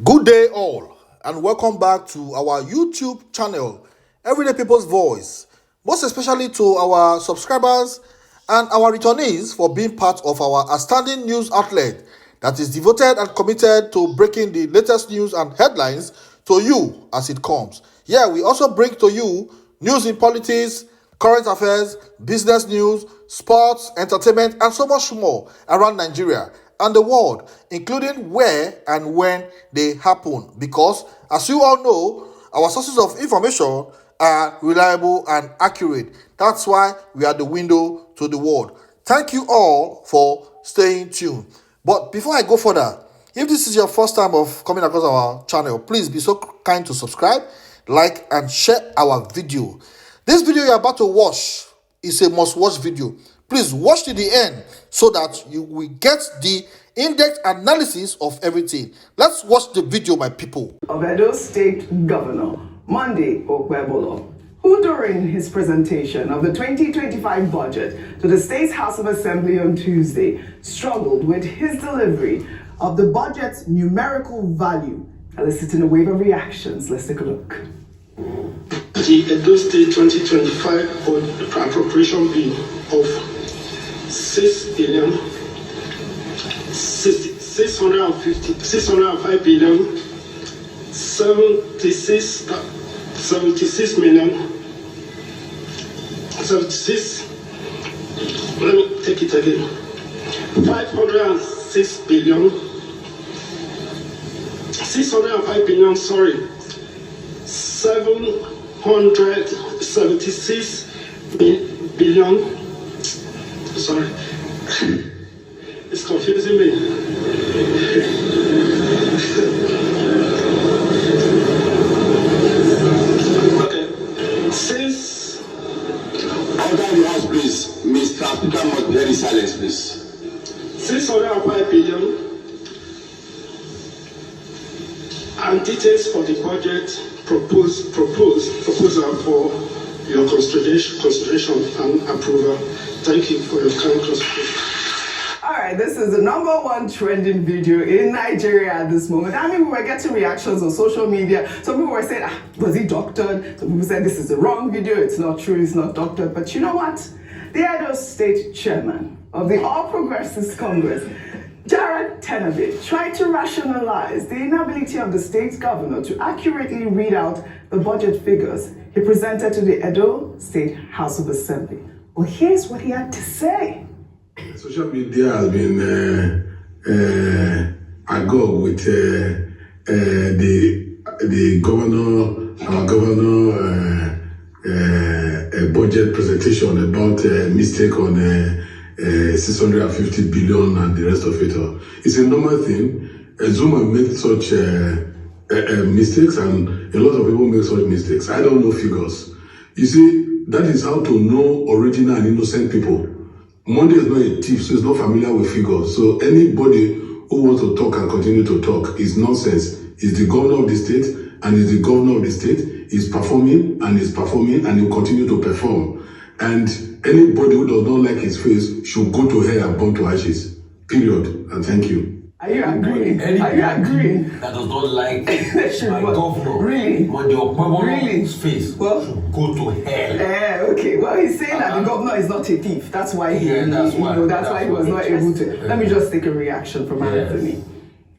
Good day all, and welcome back to our YouTube channel, Everyday People's Voice. Most especially to our subscribers and our returnees for being part of our outstanding news outlet that is devoted and committed to breaking the latest news and headlines to you as it comes. Yeah, we also bring to you news in politics, current affairs, business news, sports, entertainment, and so much more around Nigeria and the world, including where and when they happen. Because, as you all know, our sources of information are reliable and accurate. That's why we are the window to the world. Thank you all for staying tuned. But before I go further, if this is your first time of coming across our channel, please be so kind to subscribe, like, and share our video. This video you're about to watch is a must-watch video. Please watch to the end so that you will get the in-depth analysis of everything. Let's watch the video, my people. Of Edo State Governor Monday Okwebolo, who during his presentation of the 2025 budget to the State's House of Assembly on Tuesday struggled with his delivery of the budget's numerical value, eliciting a wave of reactions. Let's take a look. The Edo State 2025 appropriation bill of 605 billion 76 million. Let me take it again. 506 billion 605 billion, sorry, 776 billion. Sorry, it's confusing me. Okay, since order the house, please. Mr. Speaker must be very silent, please. 605 billion and details for the budget proposal for your consideration and approval. Thank you for your kind consideration. All right, this is the #1 trending video in Nigeria at this moment. I mean, we were getting reactions on social media. Some people were saying, was he doctored? Some people said this is the wrong video. It's not true. It's not doctored. But you know what? The Edo State chairman of the All Progressives Congress, Jared Tenabe, tried to rationalize the inability of the state's governor to accurately read out the budget figures he presented to the Edo State House of Assembly. Well, here's what he had to say. Social media has been agog with the governor, our governor, a budget presentation about mistake on 650 billion and the rest of it all. It's a normal thing. Zuma made such mistakes, and a lot of people make such mistakes. I don't know figures. You see, that is how to know original and innocent people. Monday is not a thief, so it's not familiar with figures. So anybody who wants to talk and continue to talk is nonsense. He's the governor of the state, and he's the governor of the state. He's performing, and he's performing, and he'll continue to perform. And anybody who does not like his face should go to hell and burn to ashes. Period. And thank you. Are you agreeing? Are you agreeing? That does not like my governor. Really? When the Really? face Well, should go to hell. Okay. Well, he's saying that the governor is not a thief. That's why he, that's why he was not able to. Let me just take a reaction from Anthony.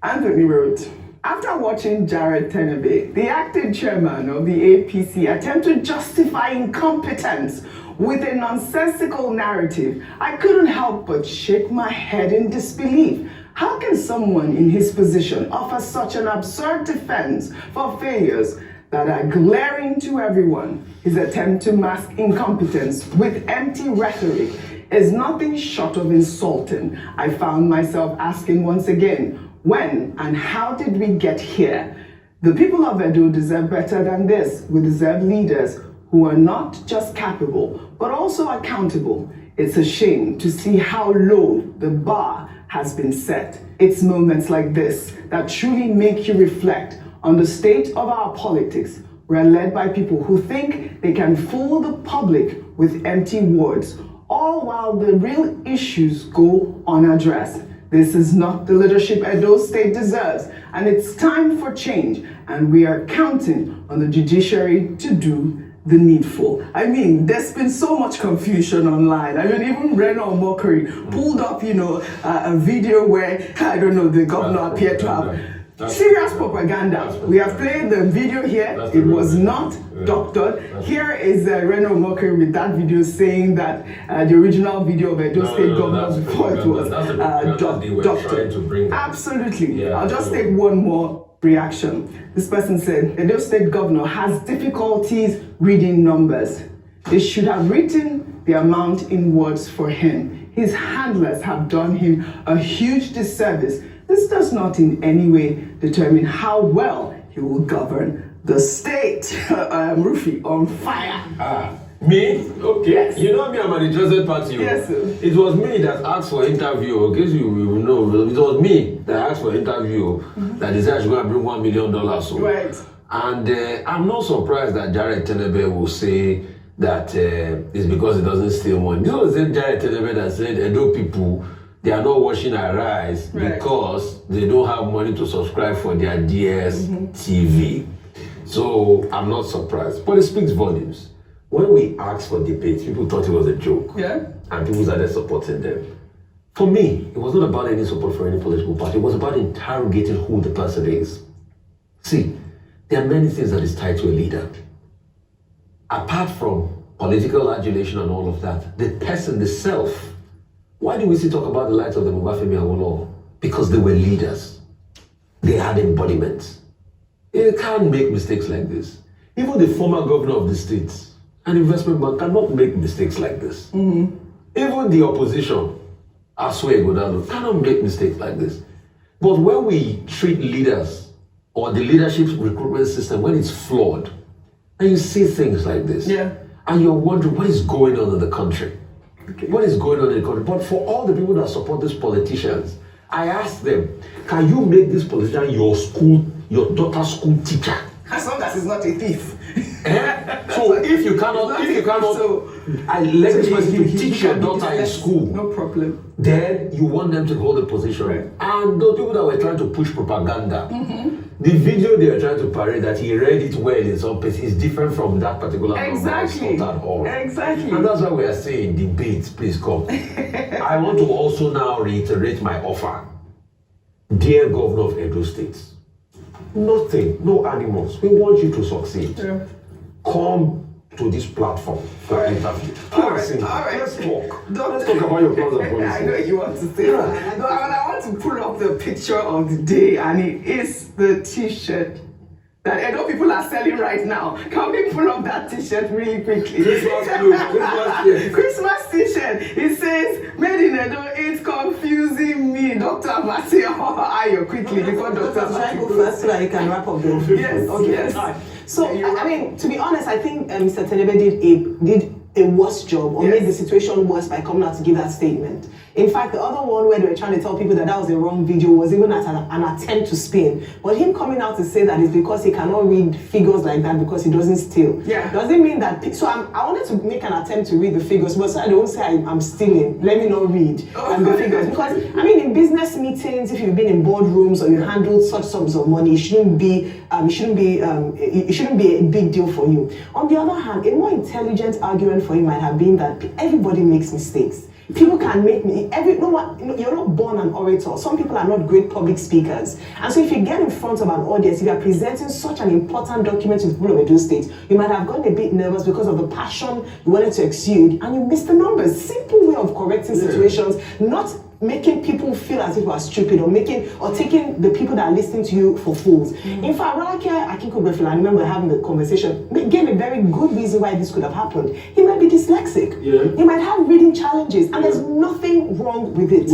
Anthony wrote, after watching Jared Tenabe, the acting chairman of the APC, attempt to justify incompetence with a nonsensical narrative, I couldn't help but shake my head in disbelief. How can someone in his position offer such an absurd defense for failures that are glaring to everyone? His attempt to mask incompetence with empty rhetoric is nothing short of insulting. I found myself asking once again, when and how did we get here? The people of Edo deserve better than this. We deserve leaders who are not just capable, but also accountable. It's a shame to see how low the bar has been set. It's moments like this that truly make you reflect on the state of our politics. We're led by people who think they can fool the public with empty words, all while the real issues go unaddressed. This is not the leadership Edo State deserves, and it's time for change, and we are counting on the judiciary to do the needful. I mean, there's been so much confusion online. I mean, even Reno Mockery pulled up, a video where, I don't know, the governor appeared to have serious propaganda. We have played the video here. It was not doctored. Here is Reno Mockery with that video saying that the original video of Edo State governor before it was doctored. Absolutely. Yeah, I'll just take one more reaction. This person said, Edo State governor has difficulties reading numbers. They should have written the amount in words for him. His handlers have done him a huge disservice. This does not in any way determine how well he will govern the state. Rufy, on fire. Me? Okay. Yes. You know me, I'm an interested party. Yes, sir. It was me that asked for interview. In case you know, it was me that asked for interview that they said I should go and bring $1 million. So. Right. And I'm not surprised that Jared Tenebe will say that it's because he doesn't steal money. You know, the same Jared Tenebe that said Edo people, they are not washing our rice because they don't have money to subscribe for their DS TV. So I'm not surprised. But it speaks volumes. When we asked for debates, people thought it was a joke. Yeah. And people started supporting them. For me, it was not about any support for any political party. It was about interrogating who the person is. See, there are many things that is tied to a leader. Apart from political adulation and all of that, the person, the self. Why do we still talk about the likes of the Mubafemi Awolowo? Because they were leaders. They had embodiments. You can't make mistakes like this. Even the former governor of the state, an investment bank, cannot make mistakes like this. Even the opposition, Asue Godalo, cannot make mistakes like this. But when we treat leaders or the leadership recruitment system, when it's flawed, and you see things like this, and you're wondering what is going on in the country. What is going on in the country? But for all the people that support these politicians, I ask them, can you make this politician your daughter's school teacher? As long as he's not a thief. So if you cannot, I let this person to teach your daughter in school. No problem. Then you want them to hold the position. Right. And those people that were trying to push propaganda, the video they were trying to parade that he read it well in some place is different from that particular Exactly. number. At all. Exactly. And that's why we are saying debates, please come. I want to also now reiterate my offer. Dear Governor of Edo State, nothing, no animals. We want you to succeed. Yeah. Come to this platform for interview. All right. Let's talk. Let's talk about your plans and policies. I know you want to say that. No, I want to pull up the picture of the day, and it is the t-shirt that Edo people are selling right now. Can we pull up that t-shirt really quickly? Christmas t-shirt. It says, made in Edo, it's confusing me. Dr. Abasi, Ayo, quickly, before Dr. Should I go Abasi. first so I can wrap up the Yes, okay. yes. All right. So, I mean, to be honest, I think Mr. Tenebe did a worse job or made the situation worse by coming out to give that statement. In fact, the other one where they were trying to tell people that was a wrong video was even at an attempt to spin. But him coming out to say that is because he cannot read figures like that because he doesn't steal. Yeah. Doesn't mean that. So I wanted to make an attempt to read the figures, but so I don't say I'm stealing. Let me not read the figures. Because, I mean, in business meetings, if you've been in boardrooms or you handled such sums of money, it shouldn't be a big deal for you. On the other hand, a more intelligent argument for him might have been that everybody makes mistakes. People can make me. You're not born an orator. Some people are not great public speakers. And so if you get in front of an audience, if you are presenting such an important document to the people of Edo State, you might have gotten a bit nervous because of the passion you wanted to exude, and you missed the numbers. Simple way of correcting situations, not making people feel as if you are stupid or taking the people that are listening to you for fools. In fact, Rolake Akiko I remember having the conversation, gave a very good reason why this could have happened. He might be dyslexic. He might have reading challenges, and there's nothing wrong with it.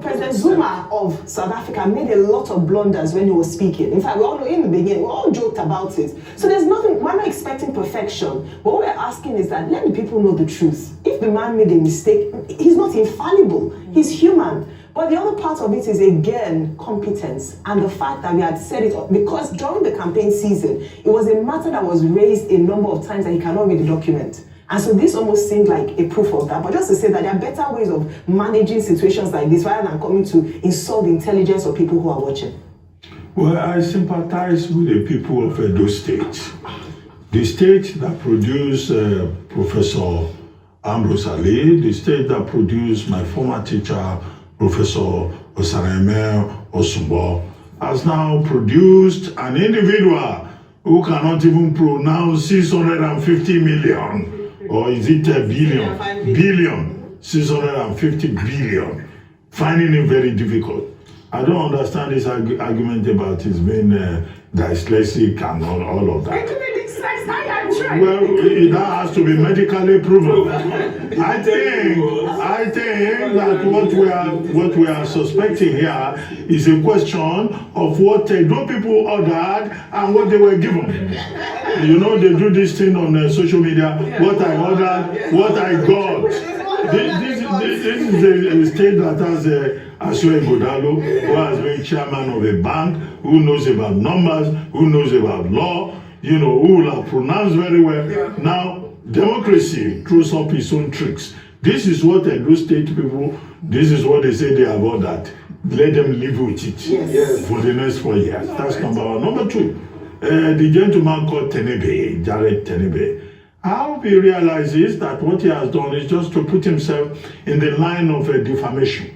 President Zuma of South Africa made a lot of blunders when he was speaking. In fact, we all know in the beginning, we all joked about it. So there's nothing, we're not expecting perfection. But what we're asking is that let the people know the truth. If the man made a mistake, he's not infallible. He's human. But the other part of it is, again, competence. And the fact that we had said it, because during the campaign season, it was a matter that was raised a number of times that he cannot read the document. And so this almost seemed like a proof of that. But just to say that there are better ways of managing situations like this rather than coming to insult the intelligence of people who are watching. Well, I sympathize with the people of Edo State. The state that produced Professor Ambrose Ali, the state that produced my former teacher, Professor Osareme Osumbo, has now produced an individual who cannot even pronounce 650 million. Or is it a billion? Billion. 650 billion. Finding it very difficult. I don't understand this argument about his being dyslexic and all of that. Well, that has to be medically proven. I think that what we are suspecting here is a question of what Edo people ordered and what they were given. You know, they do this thing on social media. What I ordered, what I got. This is a state that has Asue Godalo, who has been chairman of a bank, who knows about numbers, who knows about law, you know, who will have pronounced very well. Yeah. Now, democracy throws up its own tricks. This is what Edo State people, this is what they say they have ordered. Let them live with it for the next 4 years. That's number one. Number two, the gentleman called Tenebe, Jared Tenebe, I hope he realizes that what he has done is just to put himself in the line of defamation.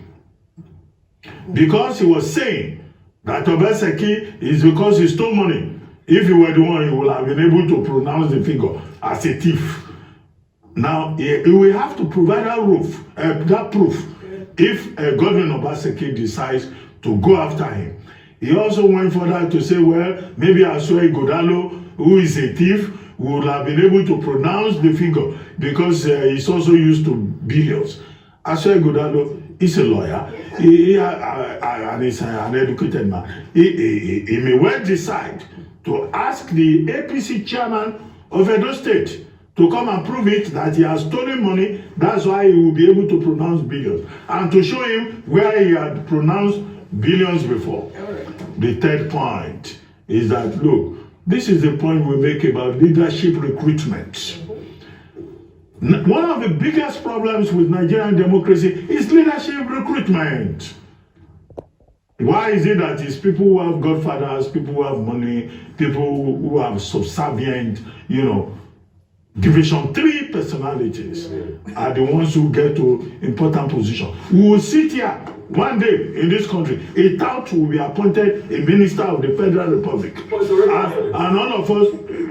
Because he was saying that Obaseki is because he stole money. If he were the one, he would have been able to pronounce the figure as a thief. Now, he will have to provide that proof if Governor Obaseki decides to go after him. He also went further to say, well, maybe Asue Godalo, who is a thief, would have been able to pronounce the figure because he's also used to billions. Asue Godalo is a lawyer, and he's an educated man. He may well decide to ask the APC chairman of Edo State to come and prove it that he has stolen money. That's why he will be able to pronounce billions. And to show him where he had pronounced billions before. The third point is that, look, this is the point we make about leadership recruitment. One of the biggest problems with Nigerian democracy is leadership recruitment. Why is it that it's people who have godfathers, people who have money, people who have subservient, you know, Division 3 personalities are the ones who get to important positions? We will sit here one day in this country, a tout will be appointed a minister of the Federal Republic. And all of us,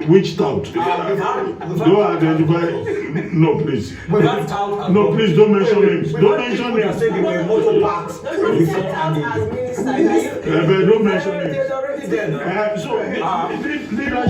which tout? Don't identify. No, please. No, please don't mention names. Don't mention names. Don't mention names. So,